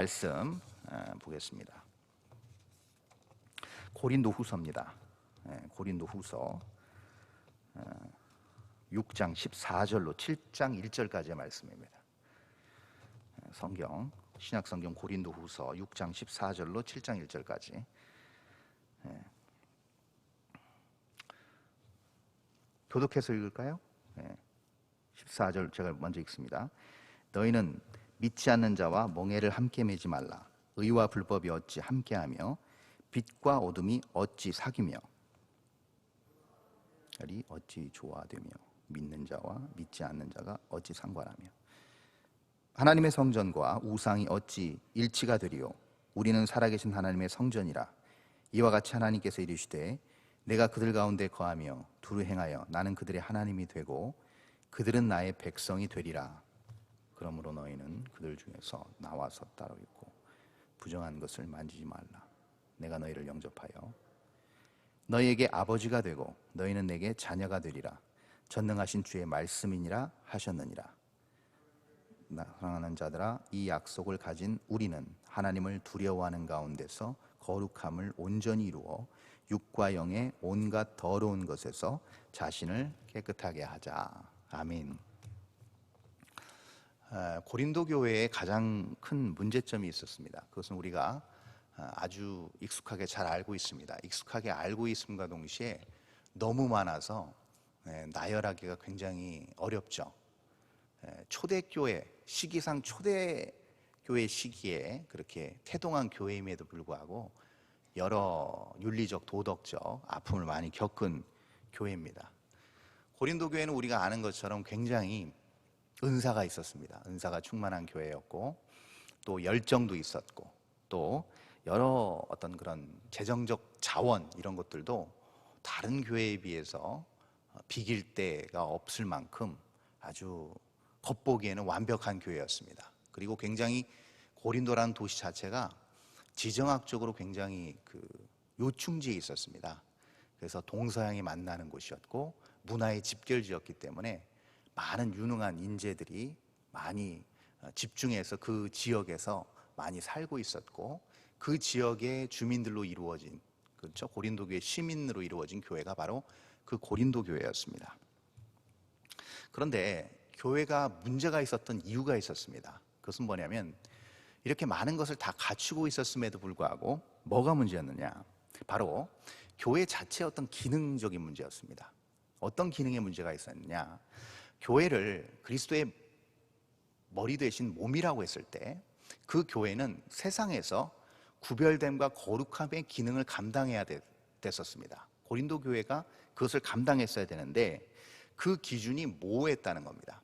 말씀 보겠습니다. 고린도후서입니다. 고린도후서 6장 14절로 7장 1절까지의 말씀입니다. 성경 신약성경 고린도후서 6장 14절로 7장 1절까지. 교독해서 읽을까요? 14절 제가 먼저 읽습니다. 너희는 믿지 않는 자와 멍에를 함께 매지 말라. 의와 불법이 어찌 함께하며 빛과 어둠이 어찌 사귀며 어찌 조화되며 믿는 자와 믿지 않는 자가 어찌 상관하며 하나님의 성전과 우상이 어찌 일치가 되리요. 우리는 살아계신 하나님의 성전이라. 이와 같이 하나님께서 이르시되 내가 그들 가운데 거하며 두루 행하여 나는 그들의 하나님이 되고 그들은 나의 백성이 되리라. 그러므로 너희는 그들 중에서 나와서 따로 있고 부정한 것을 만지지 말라. 내가 너희를 영접하여 너희에게 아버지가 되고 너희는 내게 자녀가 되리라. 전능하신 주의 말씀이니라 하셨느니라. 사랑하는 자들아, 이 약속을 가진 우리는 하나님을 두려워하는 가운데서 거룩함을 온전히 이루어 육과 영의 온갖 더러운 것에서 자신을 깨끗하게 하자. 아멘. 고린도 교회에 가장 큰 문제점이 있었습니다. 그것은 우리가 아주 익숙하게 잘 알고 있습니다. 익숙하게 알고 있음과 동시에 너무 많아서 나열하기가 굉장히 어렵죠. 초대교회 시기상 초대교회 시기에 그렇게 태동한 교회임에도 불구하고 여러 윤리적 도덕적 아픔을 많이 겪은 교회입니다. 고린도 교회는 우리가 아는 것처럼 굉장히 은사가 있었습니다. 은사가 충만한 교회였고 또 열정도 있었고 또 여러 어떤 그런 재정적 자원 이런 것들도 다른 교회에 비해서 비길 데가 없을 만큼 아주 겉보기에는 완벽한 교회였습니다. 그리고 굉장히 고린도라는 도시 자체가 지정학적으로 굉장히 요충지에 있었습니다. 그래서 동서양이 만나는 곳이었고 문화의 집결지였기 때문에 많은 유능한 인재들이 많이 집중해서 그 지역에서 많이 살고 있었고 그 지역의 주민들로 이루어진, 그렇죠? 고린도 교회 시민으로 이루어진 교회가 바로 그 고린도 교회였습니다. 그런데 교회가 문제가 있었던 이유가 있었습니다. 그것은 뭐냐면 이렇게 많은 것을 다 갖추고 있었음에도 불구하고 뭐가 문제였느냐? 바로 교회 자체의 어떤 기능적인 문제였습니다. 어떤 기능의 문제가 있었느냐? 교회를 그리스도의 머리 되신 몸이라고 했을 때 그 교회는 세상에서 구별됨과 거룩함의 기능을 감당해야 됐었습니다. 고린도 교회가 그것을 감당했어야 되는데 그 기준이 모호했다는 겁니다.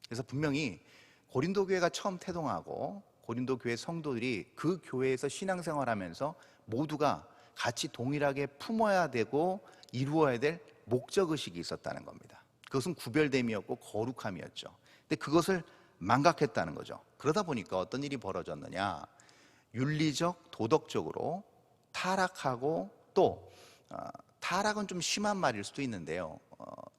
그래서 분명히 고린도 교회가 처음 태동하고 고린도 교회 성도들이 그 교회에서 신앙생활하면서 모두가 같이 동일하게 품어야 되고 이루어야 될 목적의식이 있었다는 겁니다. 그것은 구별됨이었고 거룩함이었죠. 근데 그것을 망각했다는 거죠. 그러다 보니까 어떤 일이 벌어졌느냐? 윤리적, 도덕적으로 타락하고 또 타락은 좀 심한 말일 수도 있는데요.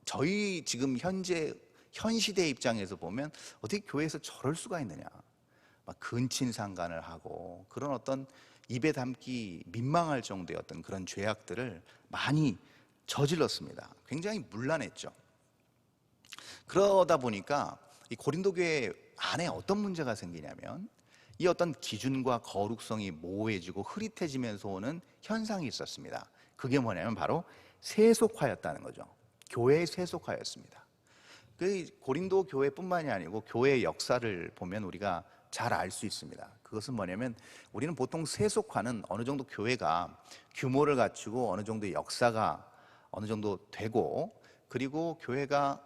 저희 지금 현 시대 입장에서 보면 어떻게 교회에서 저럴 수가 있느냐? 막 근친상간을 하고 그런 어떤 입에 담기 민망할 정도의 어떤 그런 죄악들을 많이 저질렀습니다. 굉장히 문란했죠. 그러다 보니까 이 고린도 교회 안에 어떤 문제가 생기냐면 이 어떤 기준과 거룩성이 모호해지고 흐릿해지면서 오는 현상이 있었습니다. 그게 뭐냐면 바로 세속화였다는 거죠. 교회의 세속화였습니다. 그 고린도 교회뿐만이 아니고 교회의 역사를 보면 우리가 잘 알 수 있습니다. 그것은 뭐냐면 우리는 보통 세속화는 어느 정도 교회가 규모를 갖추고 어느 정도 역사가 어느 정도 되고 그리고 교회가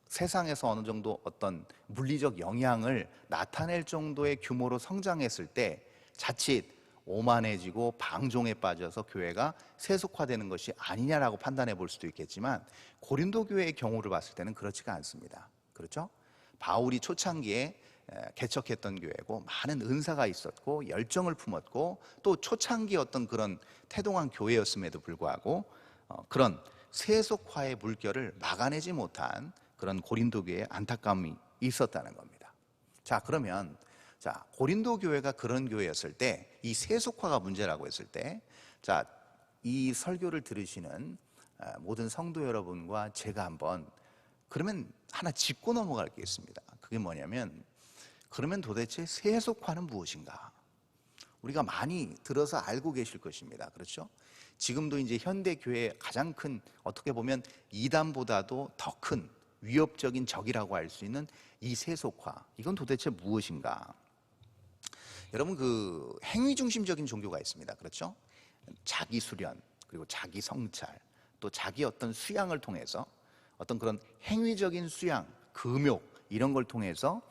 세상에서 어느 정도 어떤 물리적 영향을 나타낼 정도의 규모로 성장했을 때 자칫 오만해지고 방종에 빠져서 교회가 세속화되는 것이 아니냐라고 판단해 볼 수도 있겠지만 고린도 교회의 경우를 봤을 때는 그렇지가 않습니다. 그렇죠? 바울이 초창기에 개척했던 교회고 많은 은사가 있었고 열정을 품었고 또 초창기 어떤 그런 태동한 교회였음에도 불구하고 그런 세속화의 물결을 막아내지 못한 그런 고린도 교회의 안타까움이 있었다는 겁니다. 자, 그러면 자, 고린도 교회가 그런 교회였을 때 이 세속화가 문제라고 했을 때, 자, 이 설교를 들으시는 모든 성도 여러분과 제가 한번 그러면 하나 짚고 넘어갈 게 있습니다. 그게 뭐냐면, 그러면 도대체 세속화는 무엇인가? 우리가 많이 들어서 알고 계실 것입니다. 그렇죠? 지금도 이제 현대 교회의 가장 큰, 어떻게 보면 이단보다도 더 큰 위협적인 적이라고 할 수 있는 이 세속화, 이건 도대체 무엇인가? 여러분, 그 행위 중심적인 종교가 있습니다. 그렇죠? 자기 수련, 그리고 자기 성찰, 또 자기 어떤 수양을 통해서 어떤 그런 행위적인 수양, 금욕 이런 걸 통해서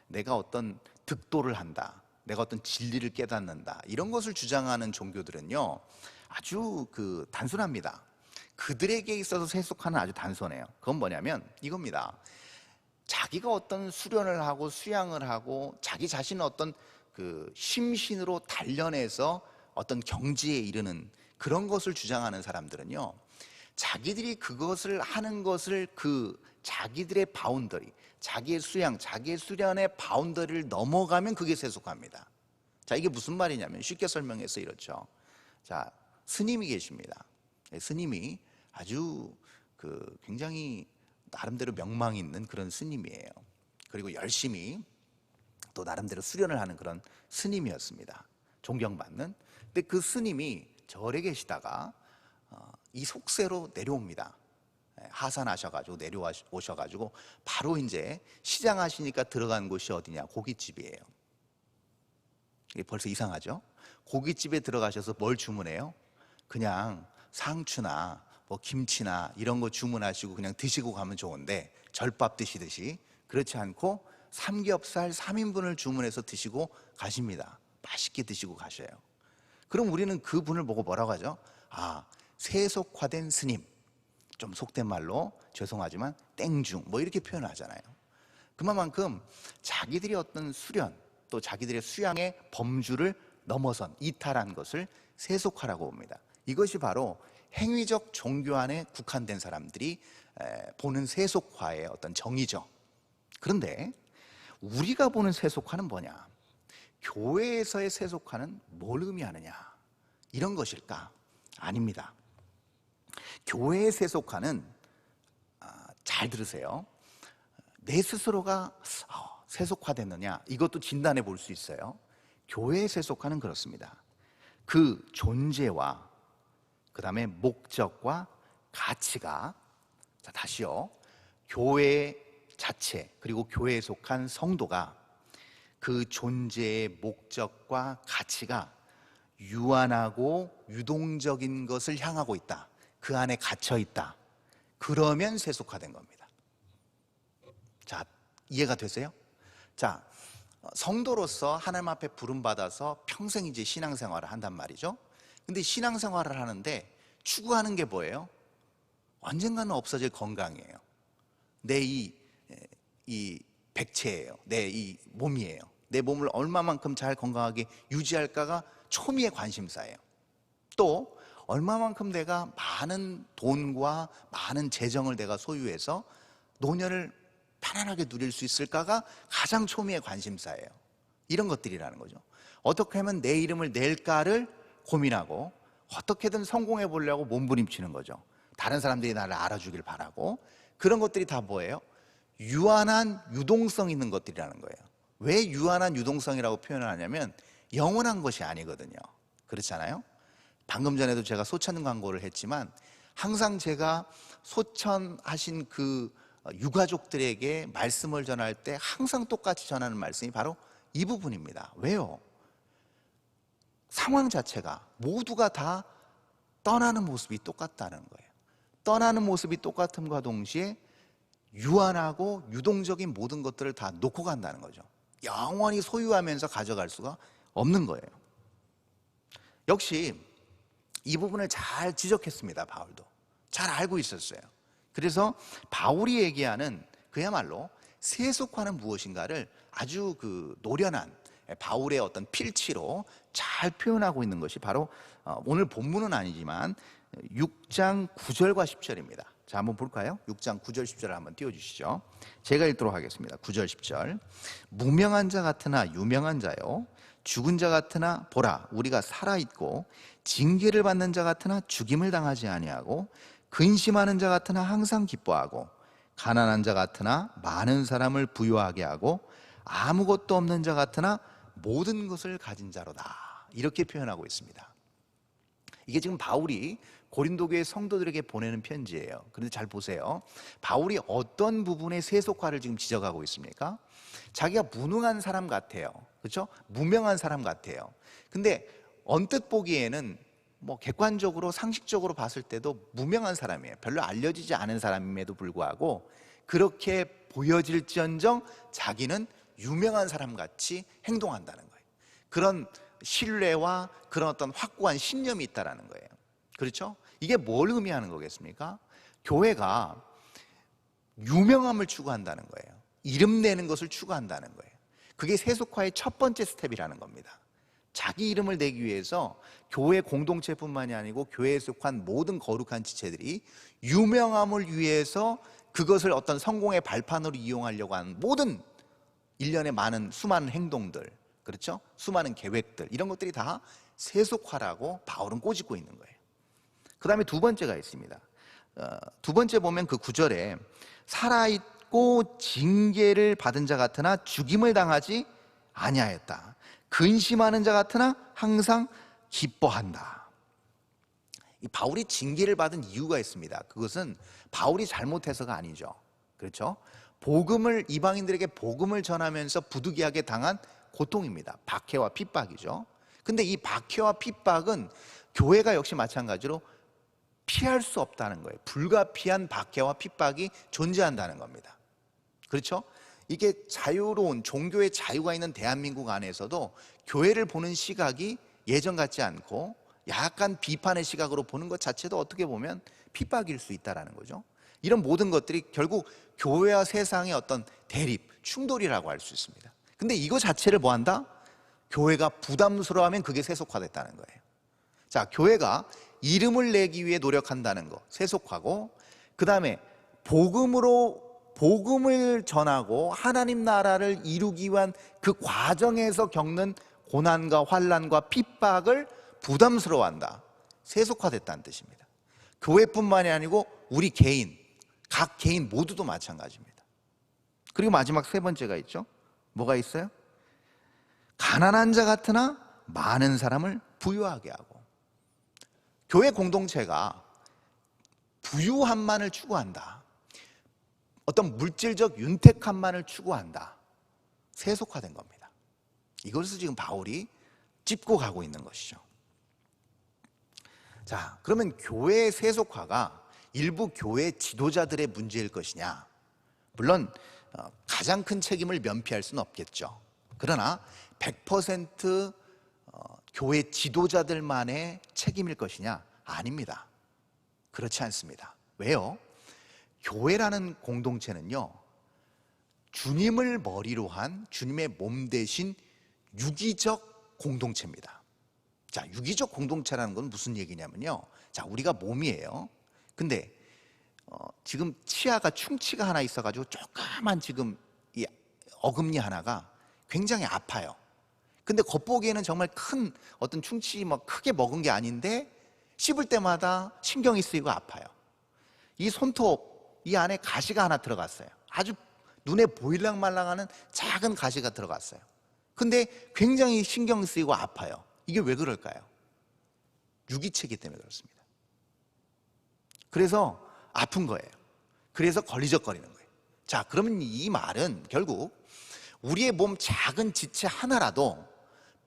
내가 어떤 득도를 한다, 내가 어떤 진리를 깨닫는다, 이런 것을 주장하는 종교들은요 아주 단순합니다. 그들에게 있어서 세속화는 아주 단순해요. 그건 뭐냐면 이겁니다. 자기가 어떤 수련을 하고 수양을 하고 자기 자신을 어떤 심신으로 단련해서 어떤 경지에 이르는 그런 것을 주장하는 사람들은요, 자기들이 그것을 하는 것을 자기들의 바운더리, 자기의 수양, 자기의 수련의 바운더리를 넘어가면 그게 세속화입니다. 자, 이게 무슨 말이냐면 쉽게 설명해서 이렇죠. 자, 스님이 계십니다. 스님이 아주 굉장히 나름대로 명망 있는 그런 스님이에요. 그리고 열심히 또 나름대로 수련을 하는 그런 스님이었습니다. 존경받는. 근데 그 스님이 절에 계시다가 이 속세로 내려옵니다. 하산하셔가지고 내려오셔가지고 바로 이제 시장하시니까 들어간 곳이 어디냐? 고깃집이에요. 이게 벌써 이상하죠? 고깃집에 들어가셔서 뭘 주문해요? 그냥 상추나 뭐 김치나 이런 거 주문하시고 그냥 드시고 가면 좋은데, 절밥 드시듯이 그렇지 않고 삼겹살 3인분을 주문해서 드시고 가십니다. 맛있게 드시고 가셔요. 그럼 우리는 그 분을 보고 뭐라고 하죠? 아, 세속화된 스님, 좀 속된 말로 죄송하지만 땡중 뭐 이렇게 표현하잖아요. 그만큼 자기들이 어떤 수련, 또 자기들의 수양의 범주를 넘어선, 이탈한 것을 세속화라고 봅니다. 이것이 바로 행위적 종교 안에 국한된 사람들이 보는 세속화의 어떤 정의죠. 그런데 우리가 보는 세속화는 뭐냐? 교회에서의 세속화는 뭘 의미하느냐? 이런 것일까? 아닙니다. 교회의 세속화는, 잘 들으세요, 내 스스로가 세속화됐느냐, 이것도 진단해 볼 수 있어요. 교회의 세속화는 그렇습니다. 그 존재와 그 다음에 목적과 가치가, 자, 다시요, 교회 자체 그리고 교회에 속한 성도가 그 존재의 목적과 가치가 유한하고 유동적인 것을 향하고 있다, 그 안에 갇혀 있다, 그러면 세속화된 겁니다. 자, 이해가 되세요? 자, 성도로서 하나님 앞에 부름받아서 평생 이제 신앙생활을 한단 말이죠. 근데 신앙생활을 하는데 추구하는 게 뭐예요? 언젠가는 없어질 건강이에요. 내 이 백체예요. 내 이 몸이에요. 내 몸을 얼마만큼 잘 건강하게 유지할까가 초미의 관심사예요. 또 얼마만큼 내가 많은 돈과 많은 재정을 내가 소유해서 노년을 편안하게 누릴 수 있을까가 가장 초미의 관심사예요. 이런 것들이라는 거죠. 어떻게 하면 내 이름을 낼까를 고민하고 어떻게든 성공해 보려고 몸부림치는 거죠. 다른 사람들이 나를 알아주길 바라고. 그런 것들이 다 뭐예요? 유한한 유동성 있는 것들이라는 거예요. 왜 유한한 유동성이라고 표현을 하냐면 영원한 것이 아니거든요. 그렇잖아요? 방금 전에도 제가 소천 광고를 했지만 항상 제가 소천하신 유가족들에게 말씀을 전할 때 항상 똑같이 전하는 말씀이 바로 이 부분입니다. 왜요? 상황 자체가 모두가 다 떠나는 모습이 똑같다는 거예요. 떠나는 모습이 똑같음과 동시에 유한하고 유동적인 모든 것들을 다 놓고 간다는 거죠. 영원히 소유하면서 가져갈 수가 없는 거예요. 역시 이 부분을 잘 지적했습니다. 바울도 잘 알고 있었어요. 그래서 바울이 얘기하는 그야말로 세속화는 무엇인가를 아주 노련한 바울의 어떤 필치로 잘 표현하고 있는 것이 바로 오늘 본문은 아니지만 6장 9절과 10절입니다. 자, 한번 볼까요? 6장 9절 10절을 한번 띄워주시죠. 제가 읽도록 하겠습니다. 9절 10절. 무명한 자 같으나 유명한 자요, 죽은 자 같으나 보라 우리가 살아있고, 징계를 받는 자 같으나 죽임을 당하지 아니하고, 근심하는 자 같으나 항상 기뻐하고, 가난한 자 같으나 많은 사람을 부유하게 하고, 아무것도 없는 자 같으나 모든 것을 가진 자로다. 이렇게 표현하고 있습니다. 이게 지금 바울이 고린도 교회 성도들에게 보내는 편지예요. 그런데 잘 보세요. 바울이 어떤 부분의 세속화를 지금 지적하고 있습니까? 자기가 무능한 사람 같아요. 그렇죠? 무명한 사람 같아요. 근데 언뜻 보기에는 뭐 객관적으로 상식적으로 봤을 때도 무명한 사람이에요. 별로 알려지지 않은 사람임에도 불구하고 그렇게 보여질지언정 자기는 유명한 사람 같이 행동한다는 거예요. 그런 신뢰와 그런 어떤 확고한 신념이 있다라는 거예요. 그렇죠? 이게 뭘 의미하는 거겠습니까? 교회가 유명함을 추구한다는 거예요. 이름 내는 것을 추구한다는 거예요. 그게 세속화의 첫 번째 스텝이라는 겁니다. 자기 이름을 내기 위해서 교회 공동체뿐만이 아니고 교회에 속한 모든 거룩한 지체들이 유명함을 위해서 그것을 어떤 성공의 발판으로 이용하려고 하는 모든 일련의 많은 수많은 행동들, 그렇죠? 수많은 계획들, 이런 것들이 다 세속화라고 바울은 꼬집고 있는 거예요. 그 다음에 두 번째가 있습니다. 두 번째 보면 그 9절에 살아있고 징계를 받은 자 같으나 죽임을 당하지 아니하였다. 근심하는 자 같으나 항상 기뻐한다. 이 바울이 징계를 받은 이유가 있습니다. 그것은 바울이 잘못해서가 아니죠. 그렇죠? 복음을, 이방인들에게 복음을 전하면서 부득이하게 당한 고통입니다. 박해와 핍박이죠. 근데 이 박해와 핍박은 교회가 역시 마찬가지로 피할 수 없다는 거예요. 불가피한 박해와 핍박이 존재한다는 겁니다. 그렇죠? 이게 자유로운 종교의 자유가 있는 대한민국 안에서도 교회를 보는 시각이 예전 같지 않고 약간 비판의 시각으로 보는 것 자체도 어떻게 보면 핍박일 수 있다는 거죠. 이런 모든 것들이 결국 교회와 세상의 어떤 대립, 충돌이라고 할 수 있습니다. 근데 이거 자체를 뭐 한다? 교회가 부담스러워하면 그게 세속화됐다는 거예요. 자, 교회가 이름을 내기 위해 노력한다는 거, 세속화고, 그 다음에 복음을 전하고 하나님 나라를 이루기 위한 그 과정에서 겪는 고난과 환난과 핍박을 부담스러워한다. 세속화됐다는 뜻입니다. 교회뿐만이 아니고 우리 개인, 각 개인 모두도 마찬가지입니다. 그리고 마지막 세 번째가 있죠. 뭐가 있어요? 가난한 자 같으나 많은 사람을 부유하게 하고. 교회 공동체가 부유함만을 추구한다. 어떤 물질적 윤택함만을 추구한다. 세속화된 겁니다. 이것을 지금 바울이 짚고 가고 있는 것이죠. 자, 그러면 교회의 세속화가 일부 교회 지도자들의 문제일 것이냐? 물론 가장 큰 책임을 면피할 수는 없겠죠. 그러나 100% 교회 지도자들만의 책임일 것이냐? 아닙니다. 그렇지 않습니다. 왜요? 교회라는 공동체는요, 주님을 머리로 한 주님의 몸 대신 유기적 공동체입니다. 자, 유기적 공동체라는 건 무슨 얘기냐면요, 자, 우리가 몸이에요. 근데 지금 치아가 충치가 하나 있어가지고 조그만 지금 이 어금니 하나가 굉장히 아파요. 근데 겉보기에는 정말 큰 어떤 충치 뭐 크게 먹은 게 아닌데 씹을 때마다 신경이 쓰이고 아파요. 이 손톱 이 안에 가시가 하나 들어갔어요. 아주 눈에 보일랑말랑하는 작은 가시가 들어갔어요. 근데 굉장히 신경 쓰이고 아파요. 이게 왜 그럴까요? 유기체이기 때문에 그렇습니다. 그래서 아픈 거예요. 그래서 걸리적거리는 거예요. 자, 그러면 이 말은 결국 우리의 몸 작은 지체 하나라도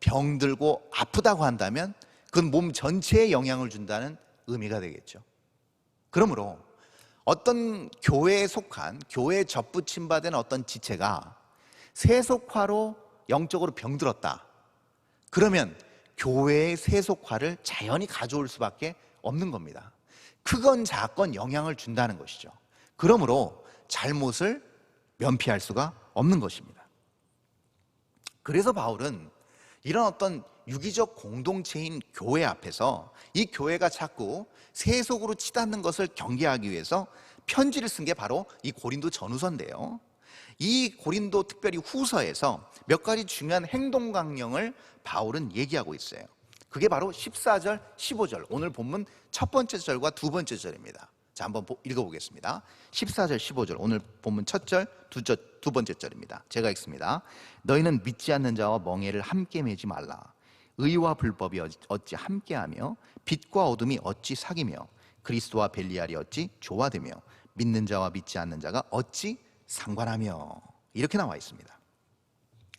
병들고 아프다고 한다면 그건 몸 전체에 영향을 준다는 의미가 되겠죠. 그러므로 어떤 교회에 속한, 교회에 접붙임받은 어떤 지체가 세속화로 영적으로 병들었다. 그러면 교회의 세속화를 자연히 가져올 수밖에 없는 겁니다. 크건 작건 영향을 준다는 것이죠. 그러므로 잘못을 면피할 수가 없는 것입니다. 그래서 바울은 이런 어떤 유기적 공동체인 교회 앞에서 이 교회가 자꾸 세속으로 치닫는 것을 경계하기 위해서 편지를 쓴 게 바로 이 고린도 전후서인데요. 이 고린도 특별히 후서에서 몇 가지 중요한 행동 강령을 바울은 얘기하고 있어요. 그게 바로 14절, 15절, 오늘 본문 첫 번째 절과 두 번째 절입니다. 자, 한번 읽어보겠습니다. 14절, 15절, 오늘 본문 첫 절, 두 번째 절입니다. 제가 읽습니다. 너희는 믿지 않는 자와 멍에를 함께 매지 말라. 의와 불법이 어찌 함께하며 빛과 어둠이 어찌 사귀며 그리스도와 벨리알이 어찌 조화되며 믿는 자와 믿지 않는 자가 어찌 상관하며, 이렇게 나와 있습니다.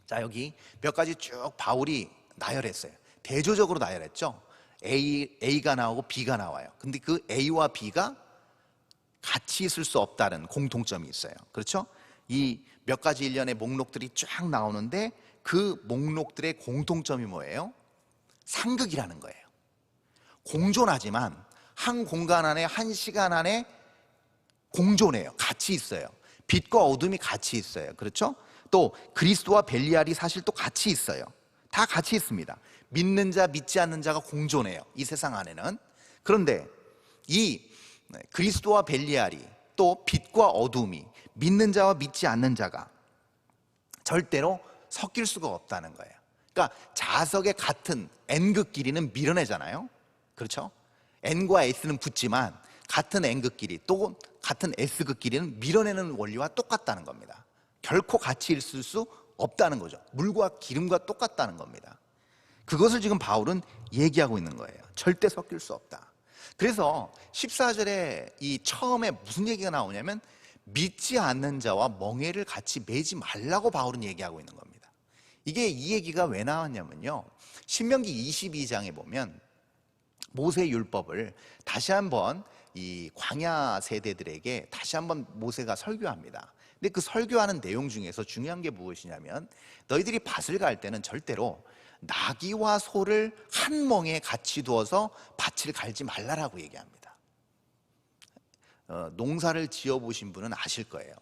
자, 여기 몇 가지 쭉 바울이 나열했어요. 대조적으로 나열했죠. A가 나오고 B가 나와요. 근데 그 A와 B가 같이 있을 수 없다는 공통점이 있어요. 그렇죠? 이 몇 가지 일련의 목록들이 쫙 나오는데 그 목록들의 공통점이 뭐예요? 상극이라는 거예요. 공존하지만 한 공간 안에, 한 시간 안에 공존해요. 같이 있어요. 빛과 어둠이 같이 있어요. 그렇죠? 또 그리스도와 벨리알이 사실 또 같이 있어요. 다 같이 있습니다. 믿는 자, 믿지 않는 자가 공존해요. 이 세상 안에는. 그런데 이 그리스도와 벨리알이, 또 빛과 어둠이, 믿는 자와 믿지 않는 자가 절대로 섞일 수가 없다는 거예요. 그러니까 자석의 같은 N극끼리는 밀어내잖아요. 그렇죠? N과 S는 붙지만 같은 N극끼리 또 같은 S극끼리는 밀어내는 원리와 똑같다는 겁니다. 결코 같이 있을 수 없다는 거죠. 물과 기름과 똑같다는 겁니다. 그것을 지금 바울은 얘기하고 있는 거예요. 절대 섞일 수 없다. 그래서 14절에 이 처음에 무슨 얘기가 나오냐면 믿지 않는 자와 멍에를 같이 매지 말라고 바울은 얘기하고 있는 겁니다. 이게 이 얘기가 왜 나왔냐면요, 신명기 22장에 보면 모세 율법을 다시 한번 이 광야 세대들에게 다시 한번 모세가 설교합니다. 근데 그 설교하는 내용 중에서 중요한 게 무엇이냐면, 너희들이 밭을 갈 때는 절대로 나귀와 소를 한 멍에 같이 두어서 밭을 갈지 말라라고 얘기합니다. 농사를 지어보신 분은 아실 거예요.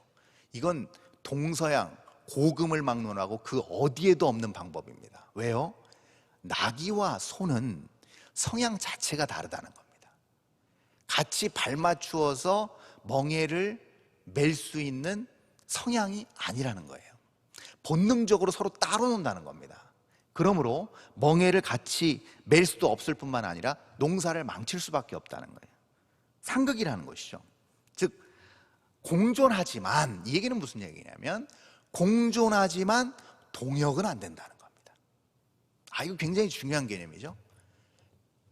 이건 동서양 고금을 막론하고 그 어디에도 없는 방법입니다. 왜요? 나귀와 소는 성향 자체가 다르다는 겁니다. 같이 발맞추어서 멍에를 맬 수 있는 성향이 아니라는 거예요. 본능적으로 서로 따로 논다는 겁니다. 그러므로 멍에를 같이 맬 수도 없을 뿐만 아니라 농사를 망칠 수밖에 없다는 거예요. 상극이라는 것이죠. 즉 공존하지만, 이 얘기는 무슨 얘기냐면 공존하지만 동역은 안 된다는 겁니다. 이거 굉장히 중요한 개념이죠.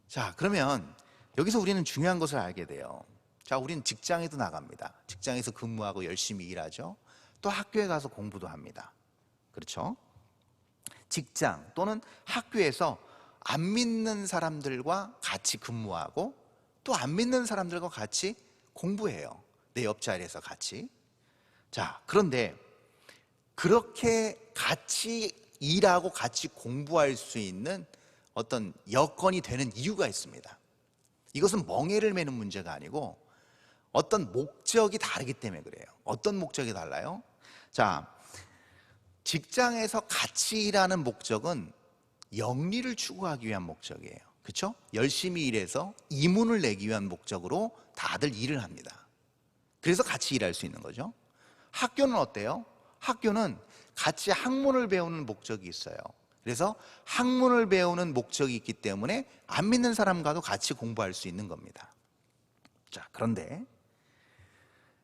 자, 그러면 여기서 우리는 중요한 것을 알게 돼요. 자, 우리는 직장에도 나갑니다. 직장에서 근무하고 열심히 일하죠. 또 학교에 가서 공부도 합니다. 그렇죠? 직장 또는 학교에서 안 믿는 사람들과 같이 근무하고 또 안 믿는 사람들과 같이 공부해요. 내 옆자리에서 같이. 자, 그런데 그렇게 같이 일하고 같이 공부할 수 있는 어떤 여건이 되는 이유가 있습니다. 이것은 멍에를 매는 문제가 아니고 어떤 목적이 다르기 때문에 그래요. 어떤 목적이 달라요? 자, 직장에서 같이 일하는 목적은 영리를 추구하기 위한 목적이에요. 그렇죠? 열심히 일해서 이문을 내기 위한 목적으로 다들 일을 합니다. 그래서 같이 일할 수 있는 거죠. 학교는 어때요? 학교는 같이 학문을 배우는 목적이 있어요. 그래서 학문을 배우는 목적이 있기 때문에 안 믿는 사람과도 같이 공부할 수 있는 겁니다. 자, 그런데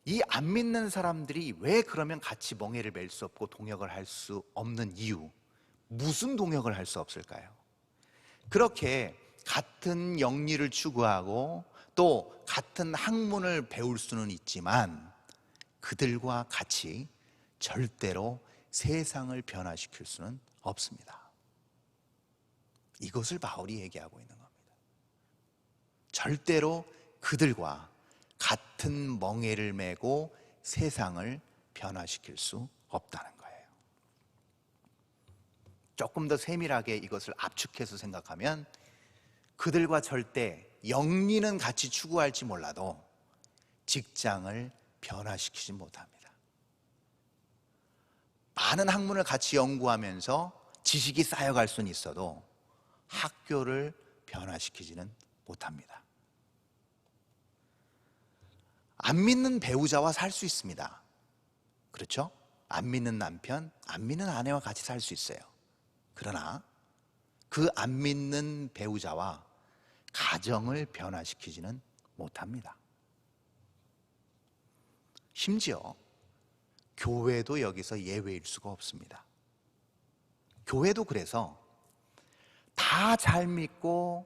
이 안 믿는 사람들이 왜 그러면 같이 멍에를 맬 수 없고 동역을 할 수 없는 이유, 무슨 동역을 할 수 없을까요? 그렇게 같은 영리를 추구하고 또 같은 학문을 배울 수는 있지만 그들과 같이 절대로 세상을 변화시킬 수는 없습니다. 이것을 바울이 얘기하고 있는 겁니다. 절대로 그들과 같은 멍에를 메고 세상을 변화시킬 수 없다는 거예요. 조금 더 세밀하게 이것을 압축해서 생각하면 그들과 절대 영리는 같이 추구할지 몰라도 직장을 변화시키지 못합니다. 많은 학문을 같이 연구하면서 지식이 쌓여갈 수는 있어도 학교를 변화시키지는 못합니다. 안 믿는 배우자와 살 수 있습니다. 그렇죠? 안 믿는 남편, 안 믿는 아내와 같이 살 수 있어요. 그러나 그 안 믿는 배우자와 가정을 변화시키지는 못합니다. 심지어 교회도 여기서 예외일 수가 없습니다. 교회도 그래서 다 잘 믿고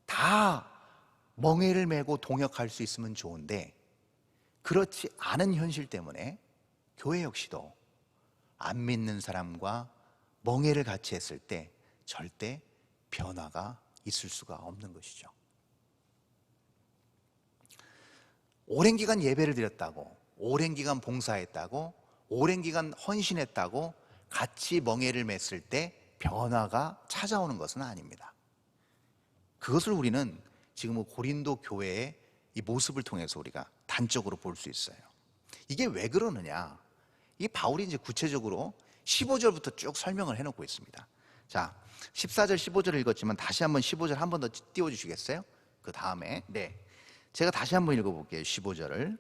다 멍에를 메고 동역할 수 있으면 좋은데, 그렇지 않은 현실 때문에 교회 역시도 안 믿는 사람과 멍에를 같이 했을 때 절대 변화가 있을 수가 없는 것이죠. 오랜 기간 예배를 드렸다고, 오랜 기간 봉사했다고, 오랜 기간 헌신했다고 같이 멍에를 맸을 때 변화가 찾아오는 것은 아닙니다. 그것을 우리는 지금 고린도 교회의 이 모습을 통해서 우리가 단적으로 볼 수 있어요. 이게 왜 그러느냐? 이 바울이 이제 구체적으로 15절부터 쭉 설명을 해놓고 있습니다. 자, 14절 15절을 읽었지만 다시 한번 15절 한 번 더 띄워주시겠어요? 그 다음에 제가 다시 한번 읽어볼게요. 15절을.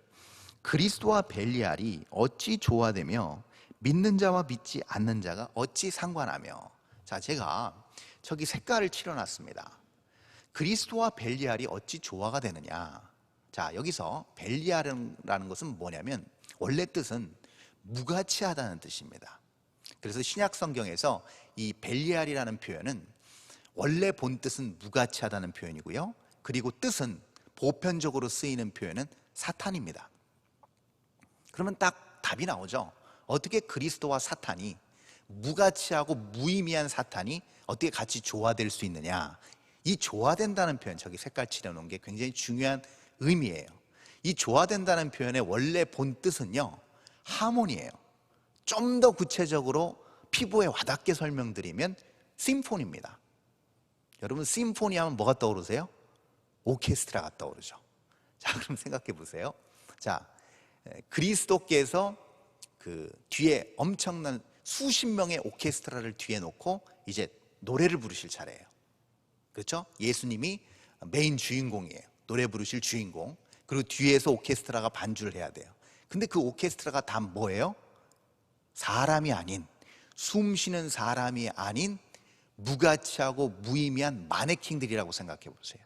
그리스도와 벨리알이 어찌 조화되며 믿는 자와 믿지 않는 자가 어찌 상관하며. 자, 제가 저기 색깔을 칠해놨습니다. 그리스도와 벨리알이 어찌 조화가 되느냐. 자, 여기서 벨리알이라는 것은 뭐냐면 원래 뜻은 무가치하다는 뜻입니다. 그래서 신약 성경에서 이 벨리알이라는 표현은 원래 본 뜻은 무가치하다는 표현이고요, 그리고 뜻은 보편적으로 쓰이는 표현은 사탄입니다. 그러면 딱 답이 나오죠. 어떻게 그리스도와 사탄이, 무가치하고 무의미한 사탄이 어떻게 같이 조화될 수 있느냐. 이 조화된다는 표현, 저기 색깔 칠해놓은 게 굉장히 중요한 의미예요. 이 조화된다는 표현의 원래 본 뜻은요, 하모니예요. 좀 더 구체적으로 피부에 와닿게 설명드리면 심포니입니다. 여러분, 심포니 하면 뭐가 떠오르세요? 오케스트라가 떠오르죠. 자, 그럼 생각해 보세요. 자, 그리스도께서 그 뒤에 엄청난 수십 명의 오케스트라를 뒤에 놓고 이제 노래를 부르실 차례예요. 그렇죠? 예수님이 메인 주인공이에요. 노래 부르실 주인공. 그리고 뒤에서 오케스트라가 반주를 해야 돼요. 근데 그 오케스트라가 다 뭐예요? 사람이 아닌, 숨 쉬는 사람이 아닌 무가치하고 무의미한 마네킹들이라고 생각해 보세요.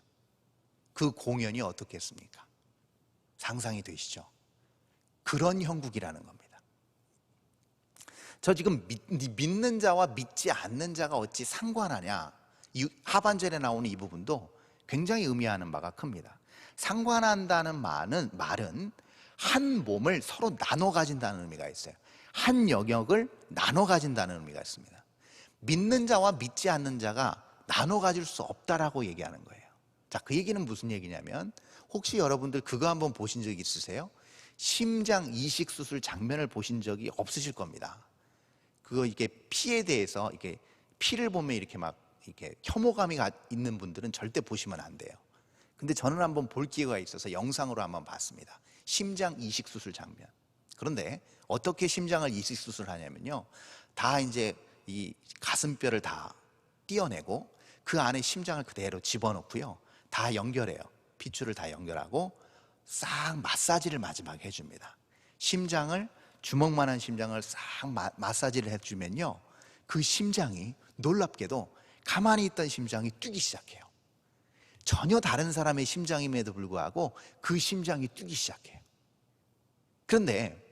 그 공연이 어떻겠습니까? 상상이 되시죠? 그런 형국이라는 겁니다. 저 지금 믿는 자와 믿지 않는 자가 어찌 상관하냐, 이 하반절에 나오는 이 부분도 굉장히 의미하는 바가 큽니다. 상관한다는 말은 한 몸을 서로 나눠 가진다는 의미가 있어요. 한 영역을 나눠 가진다는 의미가 있습니다. 믿는 자와 믿지 않는 자가 나눠 가질 수 없다라고 얘기하는 거예요. 자, 그 얘기는 무슨 얘기냐면, 혹시 여러분들 그거 한번 보신 적 있으세요? 심장 이식 수술 장면을 보신 적이 없으실 겁니다. 그거 이게 피에 대해서 이렇게 피를 보면 이렇게 막 이렇게 혐오감이 있는 분들은 절대 보시면 안 돼요. 근데 저는 한번 볼 기회가 있어서 영상으로 한번 봤습니다. 심장 이식 수술 장면. 그런데 어떻게 심장을 이식 수술하냐면요, 다 이제 이 가슴뼈를 다 떼어내고 그 안에 심장을 그대로 집어넣고요, 다 연결해요. 핏줄을 다 연결하고 싹 마사지를 마지막에 해줍니다. 심장을, 주먹만한 심장을 싹 마사지를 해주면요, 그 심장이 놀랍게도 가만히 있던 심장이 뛰기 시작해요. 전혀 다른 사람의 심장임에도 불구하고 그 심장이 뛰기 시작해요. 그런데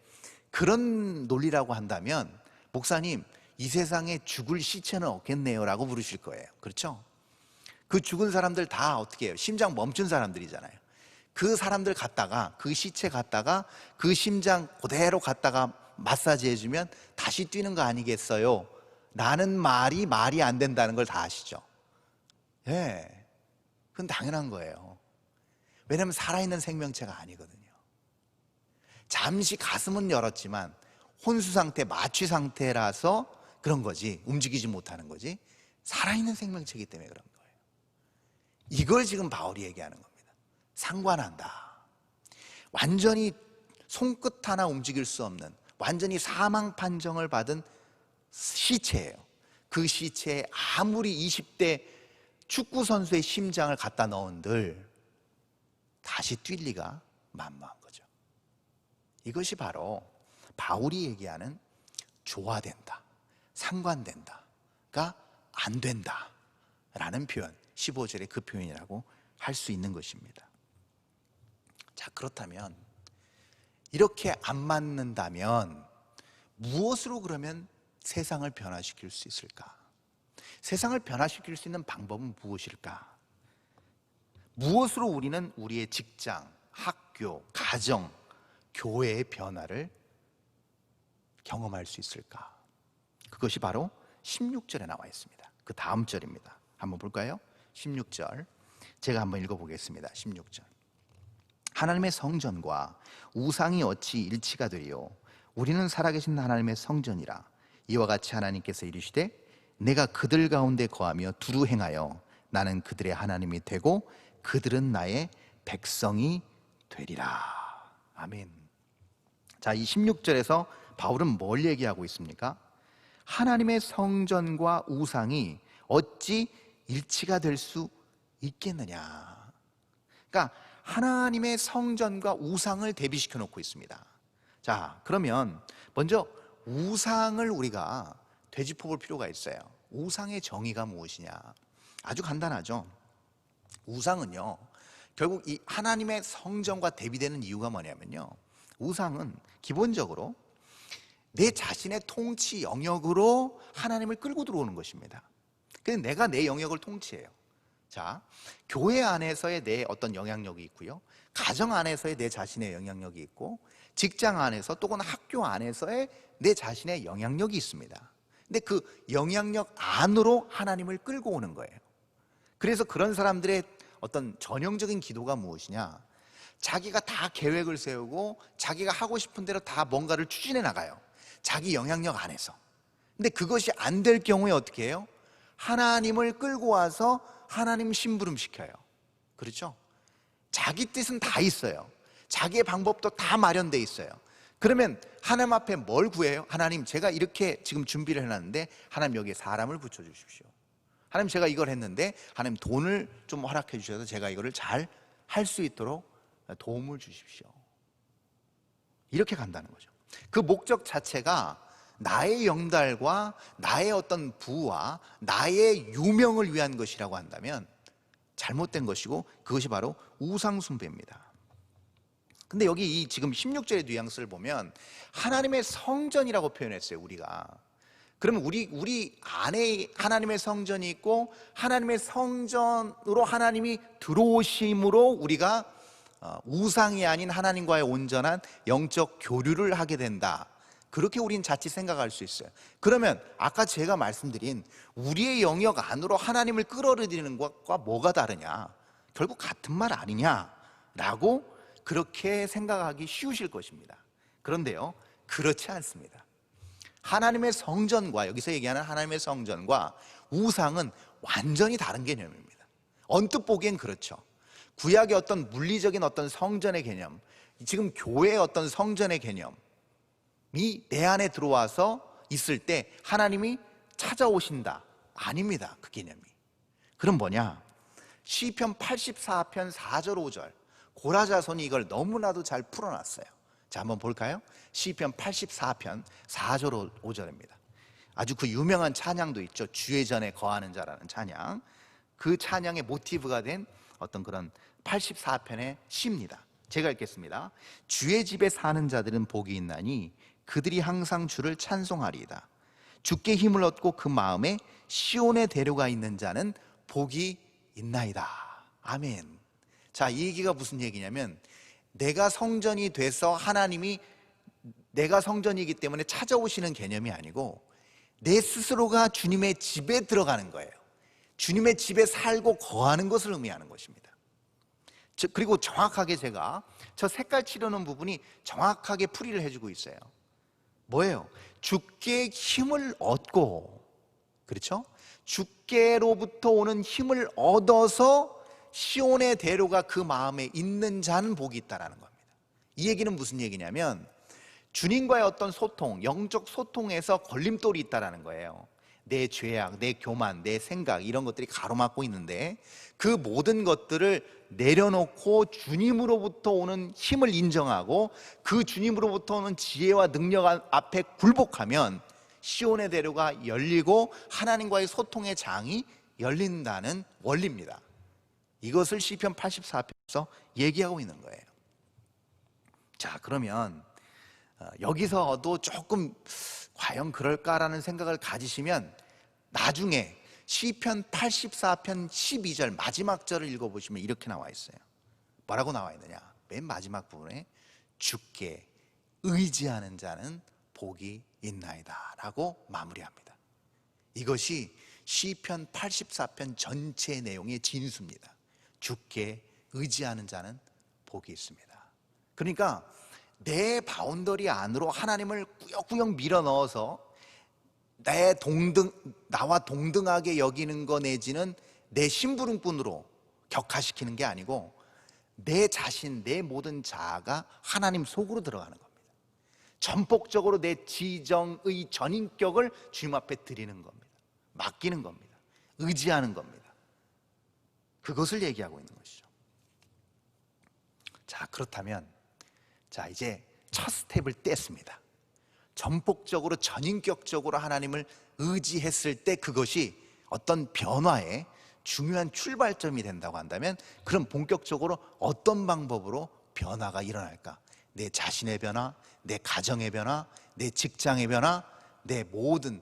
그런 논리라고 한다면, 목사님, 이 세상에 죽을 시체는 없겠네요 라고 물으실 거예요. 그렇죠? 그 죽은 사람들 다 어떻게 해요? 심장 멈춘 사람들이잖아요. 그 사람들 갖다가, 그 시체 갖다가 그 심장 그대로 갖다가 마사지 해주면 다시 뛰는 거 아니겠어요? 라는 말이 안 된다는 걸 다 아시죠? 예, 그건 당연한 거예요. 왜냐하면 살아있는 생명체가 아니거든요. 잠시 가슴은 열었지만 혼수 상태, 마취 상태라서 그런 거지, 움직이지 못하는 거지, 살아있는 생명체이기 때문에 그런 거예요. 이걸 지금 바울이 얘기하는 겁니다. 상관한다. 완전히 손끝 하나 움직일 수 없는, 완전히 사망 판정을 받은 시체예요. 그 시체에 아무리 20대 축구 선수의 심장을 갖다 넣은들 다시 뛸 리가 만무한 거죠. 이것이 바로 바울이 얘기하는 조화된다, 상관된다가 안 된다 라는 표현, 15절의 그 표현이라고 할 수 있는 것입니다. 자, 그렇다면 이렇게 안 맞는다면 무엇으로 그러면 세상을 변화시킬 수 있을까? 세상을 변화시킬 수 있는 방법은 무엇일까? 무엇으로 우리는 우리의 직장, 학교, 가정, 교회의 변화를 경험할 수 있을까? 그것이 바로 16절에 나와 있습니다. 그 다음 절입니다. 한번 볼까요? 16절 제가 한번 읽어보겠습니다. 16절 하나님의 성전과 우상이 어찌 일치가 되리요? 우리는 살아계신 하나님의 성전이라. 이와 같이 하나님께서 이르시되 내가 그들 가운데 거하며 두루 행하여 나는 그들의 하나님이 되고 그들은 나의 백성이 되리라. 아멘. 자, 이 16절에서 바울은 뭘 얘기하고 있습니까? 하나님의 성전과 우상이 어찌 일치가 될 수 있겠느냐. 그러니까 하나님의 성전과 우상을 대비시켜 놓고 있습니다. 자, 그러면 먼저 우상을 우리가 되짚어 볼 필요가 있어요. 우상의 정의가 무엇이냐? 아주 간단하죠. 우상은요, 결국 이 하나님의 성전과 대비되는 이유가 뭐냐면요, 우상은 기본적으로 내 자신의 통치 영역으로 하나님을 끌고 들어오는 것입니다. 그래서 내가 내 영역을 통치해요. 자, 교회 안에서의 내 어떤 영향력이 있고요, 가정 안에서의 내 자신의 영향력이 있고, 직장 안에서 또는 학교 안에서의 내 자신의 영향력이 있습니다. 근데 그 영향력 안으로 하나님을 끌고 오는 거예요. 그래서 그런 사람들의 어떤 전형적인 기도가 무엇이냐? 자기가 다 계획을 세우고 자기가 하고 싶은 대로 다 뭔가를 추진해 나가요. 자기 영향력 안에서. 근데 그것이 안 될 경우에 어떻게 해요? 하나님을 끌고 와서 하나님 심부름 시켜요. 그렇죠? 자기 뜻은 다 있어요. 자기의 방법도 다 마련돼 있어요. 그러면 하나님 앞에 뭘 구해요? 하나님, 제가 이렇게 지금 준비를 해놨는데 하나님 여기에 사람을 붙여주십시오. 하나님, 제가 이걸 했는데 하나님 돈을 좀 허락해 주셔서 제가 이거를 잘 할 수 있도록 도움을 주십시오. 이렇게 간다는 거죠. 그 목적 자체가 나의 영달과 나의 어떤 부와 나의 유명을 위한 것이라고 한다면 잘못된 것이고, 그것이 바로 우상 숭배입니다. 근데 여기 이 지금 16절의 뉘앙스를 보면 하나님의 성전이라고 표현했어요, 우리가. 그러면 우리 안에 하나님의 성전이 있고, 하나님의 성전으로 하나님이 들어오심으로 우리가 우상이 아닌 하나님과의 온전한 영적 교류를 하게 된다, 그렇게 우린 자칫 생각할 수 있어요. 그러면 아까 제가 말씀드린 우리의 영역 안으로 하나님을 끌어들이는 것과 뭐가 다르냐? 결국 같은 말 아니냐라고 그렇게 생각하기 쉬우실 것입니다. 그런데요, 그렇지 않습니다. 하나님의 성전과, 여기서 얘기하는 하나님의 성전과 우상은 완전히 다른 개념입니다. 언뜻 보기엔 그렇죠. 구약의 어떤 물리적인 어떤 성전의 개념, 지금 교회의 어떤 성전의 개념이 내 안에 들어와서 있을 때 하나님이 찾아오신다, 아닙니다. 그 개념이. 그럼 뭐냐? 시편 84편 4절 5절 고라자손이 이걸 너무나도 잘 풀어놨어요. 자, 한번 볼까요? 시편 84편 4절 5절입니다. 아주 그 유명한 찬양도 있죠. 주의 전에 거하는 자라는 찬양. 그 찬양의 모티브가 된 어떤 그런 84편의 시입니다. 제가 읽겠습니다. 주의 집에 사는 자들은 복이 있나니 그들이 항상 주를 찬송하리이다. 주께 힘을 얻고 그 마음에 시온의 대로가 있는 자는 복이 있나이다. 아멘. 자, 이 얘기가 무슨 얘기냐면, 내가 성전이 돼서 하나님이 내가 성전이기 때문에 찾아오시는 개념이 아니고 내 스스로가 주님의 집에 들어가는 거예요. 주님의 집에 살고 거하는 것을 의미하는 것입니다. 그리고 정확하게 제가 저 색깔 칠하는 부분이 정확하게 풀이를 해주고 있어요. 뭐예요? 주께 힘을 얻고, 그렇죠? 주께로부터 오는 힘을 얻어서 시온의 대로가 그 마음에 있는 자는 복이 있다라는 겁니다. 이 얘기는 무슨 얘기냐면 주님과의 어떤 소통, 영적 소통에서 걸림돌이 있다라는 거예요. 내 죄악, 내 교만, 내 생각 이런 것들이 가로막고 있는데 그 모든 것들을 내려놓고 주님으로부터 오는 힘을 인정하고 그 주님으로부터 오는 지혜와 능력 앞에 굴복하면 시온의 대로가 열리고 하나님과의 소통의 장이 열린다는 원리입니다. 이것을 시편 84편에서 얘기하고 있는 거예요. 자, 그러면 여기서도 조금 과연 그럴까라는 생각을 가지시면 나중에 시편 84편 12절 마지막 절을 읽어보시면 이렇게 나와 있어요. 뭐라고 나와 있느냐? 맨 마지막 부분에 주께 의지하는 자는 복이 있나이다 라고 마무리합니다. 이것이 시편 84편 전체 내용의 진수입니다. 주께 의지하는 자는 복이 있습니다. 그러니까 내 바운더리 안으로 하나님을 꾸역꾸역 밀어 넣어서 나와 동등하게 여기는 거 내지는 내 심부름꾼으로 격화시키는 게 아니고 내 자신, 내 모든 자아가 하나님 속으로 들어가는 겁니다. 전폭적으로 내 지정의 전인격을 주님 앞에 드리는 겁니다. 맡기는 겁니다. 의지하는 겁니다. 그것을 얘기하고 있는 것이죠. 자, 그렇다면 이제 첫 스텝을 뗐습니다. 전폭적으로 전인격적으로 하나님을 의지했을 때 그것이 어떤 변화의 중요한 출발점이 된다고 한다면 그럼 본격적으로 어떤 방법으로 변화가 일어날까? 내 자신의 변화, 내 가정의 변화, 내 직장의 변화, 내 모든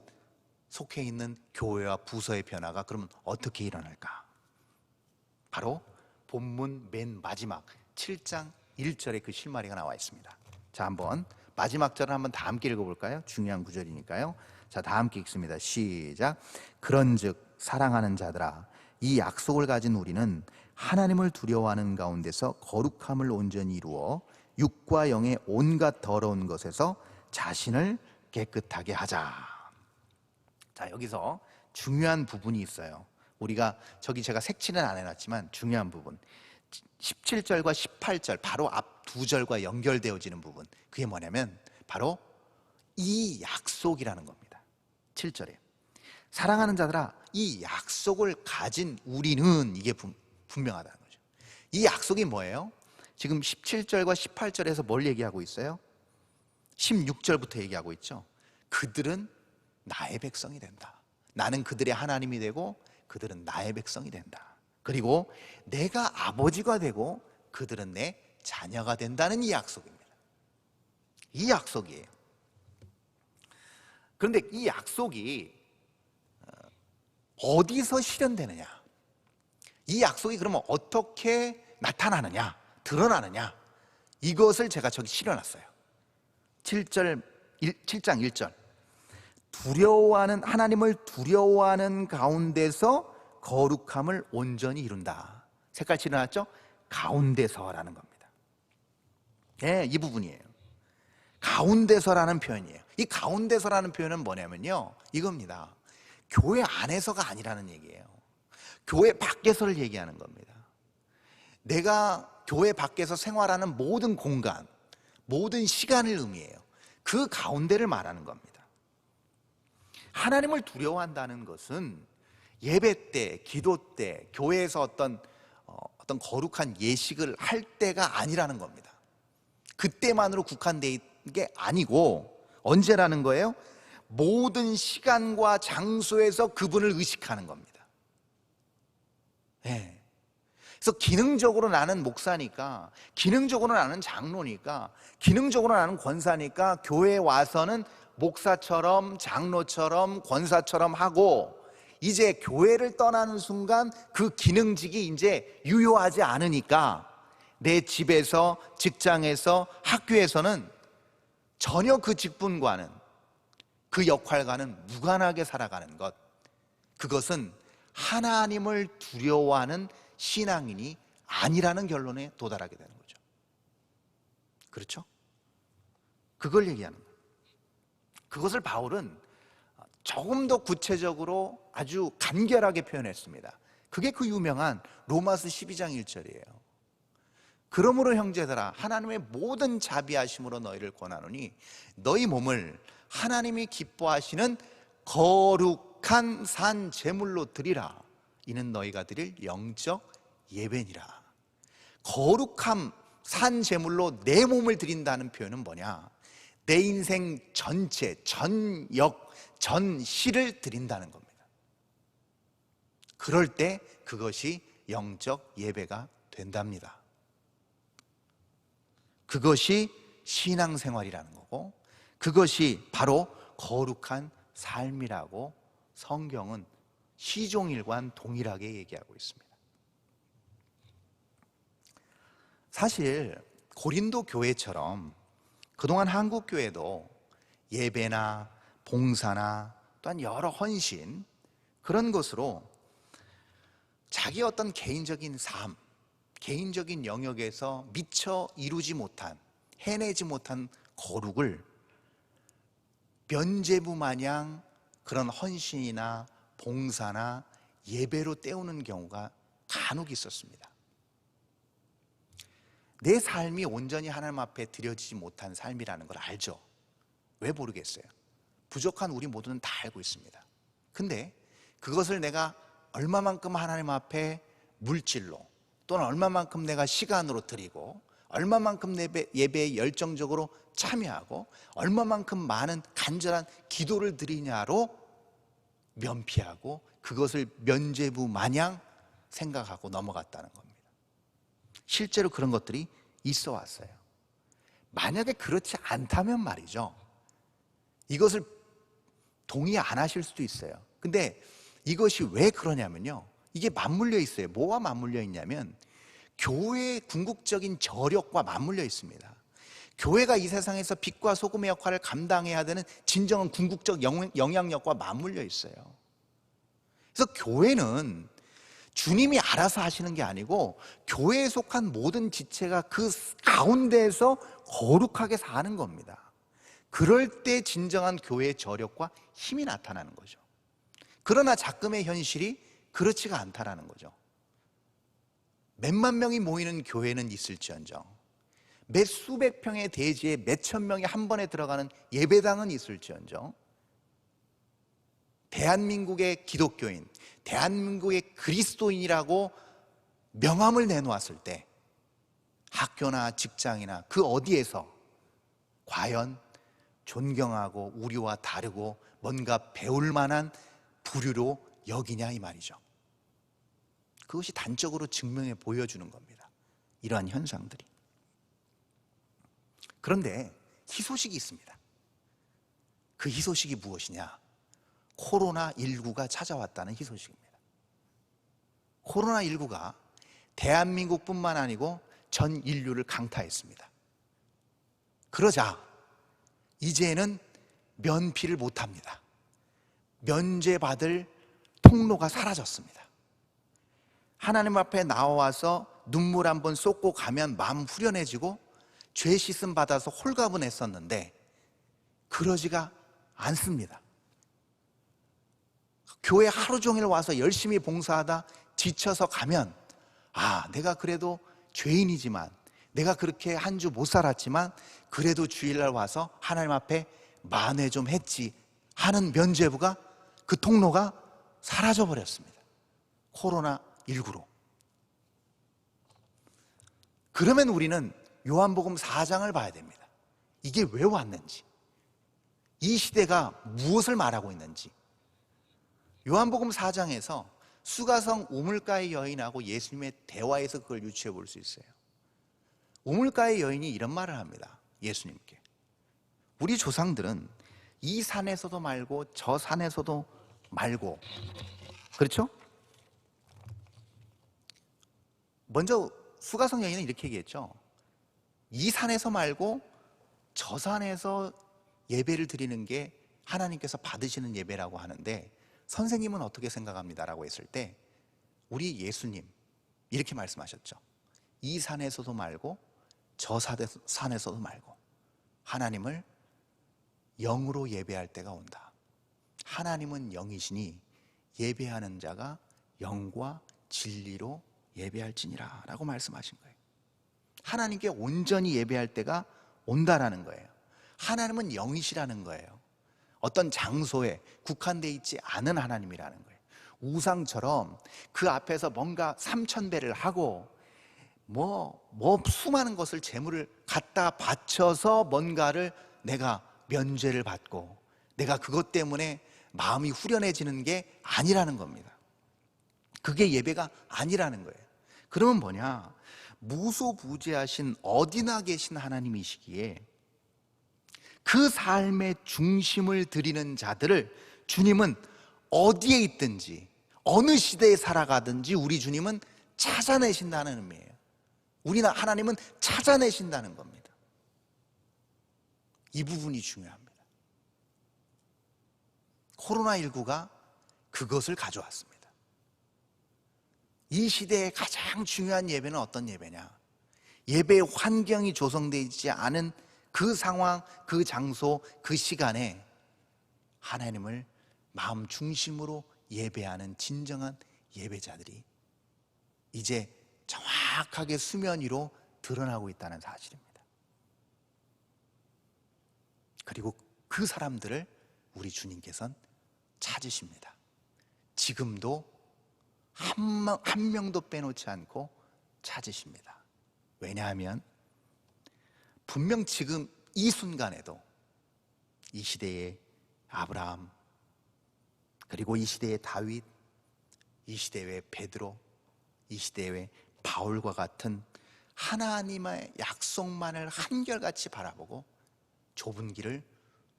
속해 있는 교회와 부서의 변화가 그러면 어떻게 일어날까? 바로 본문 맨 마지막 7장 1절에 그 실마리가 나와 있습니다. 자, 한번 마지막 절을 한번 다 함께 읽어볼까요? 중요한 구절이니까요. 자, 다 함께 읽습니다. 시작. 그런즉 사랑하는 자들아, 이 약속을 가진 우리는 하나님을 두려워하는 가운데서 거룩함을 온전히 이루어 육과 영의 온갖 더러운 것에서 자신을 깨끗하게 하자. 자, 여기서 중요한 부분이 있어요. 우리가 제가 색칠은 안 해놨지만 중요한 부분 17절과 18절 바로 앞 두 절과 연결되어지는 부분, 그게 뭐냐면 바로 이 약속이라는 겁니다. 7절에 사랑하는 자들아, 이 약속을 가진 우리는, 이게 분명하다는 거죠. 이 약속이 뭐예요? 지금 17절과 18절에서 뭘 얘기하고 있어요? 16절부터 얘기하고 있죠. 그들은 나의 백성이 된다. 나는 그들의 하나님이 되고 그들은 나의 백성이 된다. 그리고 내가 아버지가 되고 그들은 내 자녀가 된다는 이 약속입니다. 이 약속이에요. 그런데 이 약속이 어디서 실현되느냐? 이 약속이 그러면 어떻게 나타나느냐? 드러나느냐? 이것을 제가 저기 실어놨어요. 7장 1절 하나님을 두려워하는 가운데서 거룩함을 온전히 이룬다. 색깔 칠해놨죠? 가운데서라는 겁니다. 네, 이 부분이에요. 가운데서라는 표현이에요. 이 가운데서라는 표현은 뭐냐면요, 이겁니다. 교회 안에서가 아니라는 얘기예요. 교회 밖에서를 얘기하는 겁니다. 내가 교회 밖에서 생활하는 모든 공간, 모든 시간을 의미해요. 그 가운데를 말하는 겁니다. 하나님을 두려워한다는 것은 예배 때, 기도 때, 교회에서 어떤 거룩한 예식을 할 때가 아니라는 겁니다. 그때만으로 국한되어 있는 게 아니고 언제라는 거예요? 모든 시간과 장소에서 그분을 의식하는 겁니다. 네. 그래서 기능적으로 나는 목사니까, 기능적으로 나는 장로니까, 기능적으로 나는 권사니까 교회에 와서는 목사처럼 장로처럼 권사처럼 하고, 이제 교회를 떠나는 순간 그 기능직이 이제 유효하지 않으니까 내 집에서, 직장에서, 학교에서는 전혀 그 직분과는, 그 역할과는 무관하게 살아가는 것, 그것은 하나님을 두려워하는 신앙인이 아니라는 결론에 도달하게 되는 거죠. 그렇죠? 그걸 얘기하는 거예요. 그것을 바울은 조금 더 구체적으로 아주 간결하게 표현했습니다. 그게 그 유명한 로마서 12장 1절이에요. 그러므로 형제들아, 하나님의 모든 자비하심으로 너희를 권하노니 너희 몸을 하나님이 기뻐하시는 거룩 거룩한 산 제물로 드리라. 이는 너희가 드릴 영적 예배니라. 거룩함 산 제물로 내 몸을 드린다는 표현은 뭐냐? 내 인생 전체, 전역, 전시를 드린다는 겁니다. 그럴 때 그것이 영적 예배가 된답니다. 그것이 신앙생활이라는 거고, 그것이 바로 거룩한 삶이라고 성경은 시종일관 동일하게 얘기하고 있습니다. 사실 고린도 교회처럼 그동안 한국 교회도 예배나 봉사나 또한 여러 헌신, 그런 것으로 자기 어떤 개인적인 삶, 개인적인 영역에서 미처 이루지 못한, 해내지 못한 거룩을 면죄부 마냥 그런 헌신이나 봉사나 예배로 때우는 경우가 간혹 있었습니다. 내 삶이 온전히 하나님 앞에 드려지지 못한 삶이라는 걸 알죠. 왜 모르겠어요? 부족한 우리 모두는 다 알고 있습니다. 근데 그것을 내가 얼마만큼 하나님 앞에 물질로, 또는 얼마만큼 내가 시간으로 드리고, 얼마만큼 예배에 열정적으로 참여하고, 얼마만큼 많은 간절한 기도를 드리냐로 면피하고 그것을 면죄부 마냥 생각하고 넘어갔다는 겁니다. 실제로 그런 것들이 있어 왔어요. 만약에 그렇지 않다면 말이죠, 이것을 동의 안 하실 수도 있어요. 근데 이것이 왜 그러냐면요, 이게 맞물려 있어요. 뭐와 맞물려 있냐면 교회의 궁극적인 저력과 맞물려 있습니다. 교회가 이 세상에서 빛과 소금의 역할을 감당해야 되는 진정한 궁극적 영향력과 맞물려 있어요. 그래서 교회는 주님이 알아서 하시는 게 아니고 교회에 속한 모든 지체가 그 가운데에서 거룩하게 사는 겁니다. 그럴 때 진정한 교회의 저력과 힘이 나타나는 거죠. 그러나 작금의 현실이 그렇지가 않다라는 거죠. 몇만 명이 모이는 교회는 있을지언정, 몇 수백 평의 대지에 몇천 명이 한 번에 들어가는 예배당은 있을지언정, 대한민국의 기독교인, 대한민국의 그리스도인이라고 명함을 내놓았을 때 학교나 직장이나 그 어디에서 과연 존경하고 우리와 다르고 뭔가 배울 만한 부류로 여기냐 이 말이죠. 그것이 단적으로 증명해 보여주는 겁니다. 이러한 현상들이. 그런데 희소식이 있습니다. 그 희소식이 무엇이냐? 코로나19가 찾아왔다는 희소식입니다. 코로나19가 대한민국뿐만 아니고 전 인류를 강타했습니다. 그러자 이제는 면피를 못합니다. 면죄받을 통로가 사라졌습니다. 하나님 앞에 나와서 눈물 한번 쏟고 가면 마음 후련해지고 죄 씻음 받아서 홀가분했었는데 그러지가 않습니다. 교회 하루 종일 와서 열심히 봉사하다 지쳐서 가면, 내가 그래도 죄인이지만, 내가 그렇게 한 주 못 살았지만 그래도 주일날 와서 하나님 앞에 만회 좀 했지 하는 면죄부가, 그 통로가 사라져 버렸습니다. 코로나19로. 그러면 우리는 요한복음 4장을 봐야 됩니다. 이게 왜 왔는지, 이 시대가 무엇을 말하고 있는지. 요한복음 4장에서 수가성 우물가의 여인하고 예수님의 대화에서 그걸 유추해 볼 수 있어요. 우물가의 여인이 이런 말을 합니다. 예수님께, 우리 조상들은 이 산에서도 말고 저 산에서도 말고, 그렇죠? 먼저 수가성 여인은 이렇게 얘기했죠. 이 산에서 말고 저 산에서 예배를 드리는 게 하나님께서 받으시는 예배라고 하는데 선생님은 어떻게 생각합니다라고 했을 때 우리 예수님 이렇게 말씀하셨죠. 이 산에서도 말고 저 산에서도 말고 하나님을 영으로 예배할 때가 온다. 하나님은 영이시니 예배하는 자가 영과 진리로 예배할지니라 라고 말씀하신 거예요. 하나님께 온전히 예배할 때가 온다라는 거예요. 하나님은 영이시라는 거예요. 어떤 장소에 국한되어 있지 않은 하나님이라는 거예요. 우상처럼 그 앞에서 뭔가 삼천배를 하고 수많은 것을 재물을 갖다 바쳐서 뭔가를 내가 면죄를 받고 내가 그것 때문에 마음이 후련해지는 게 아니라는 겁니다. 그게 예배가 아니라는 거예요. 그러면 뭐냐? 무소부재하신 어디나 계신 하나님이시기에 그 삶의 중심을 드리는 자들을 주님은 어디에 있든지 어느 시대에 살아가든지 우리 주님은 찾아내신다는 의미예요. 우리나 하나님은 찾아내신다는 겁니다. 이 부분이 중요합니다. 코로나19가 그것을 가져왔습니다. 이 시대의 가장 중요한 예배는 어떤 예배냐? 예배의 환경이 조성되어 있지 않은 그 상황, 그 장소, 그 시간에 하나님을 마음 중심으로 예배하는 진정한 예배자들이 이제 정확하게 수면 위로 드러나고 있다는 사실입니다. 그리고 그 사람들을 우리 주님께서는 찾으십니다. 지금도 한 명도 빼놓지 않고 찾으십니다. 왜냐하면 분명 지금 이 순간에도 이 시대의 아브라함, 그리고 이 시대의 다윗, 이 시대의 베드로, 이 시대의 바울과 같은 하나님의 약속만을 한결같이 바라보고 좁은 길을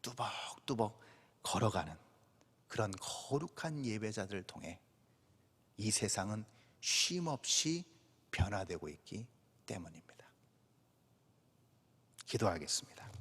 뚜벅뚜벅 걸어가는 그런 거룩한 예배자들을 통해 이 세상은 쉼없이 변화되고 있기 때문입니다. 기도하겠습니다.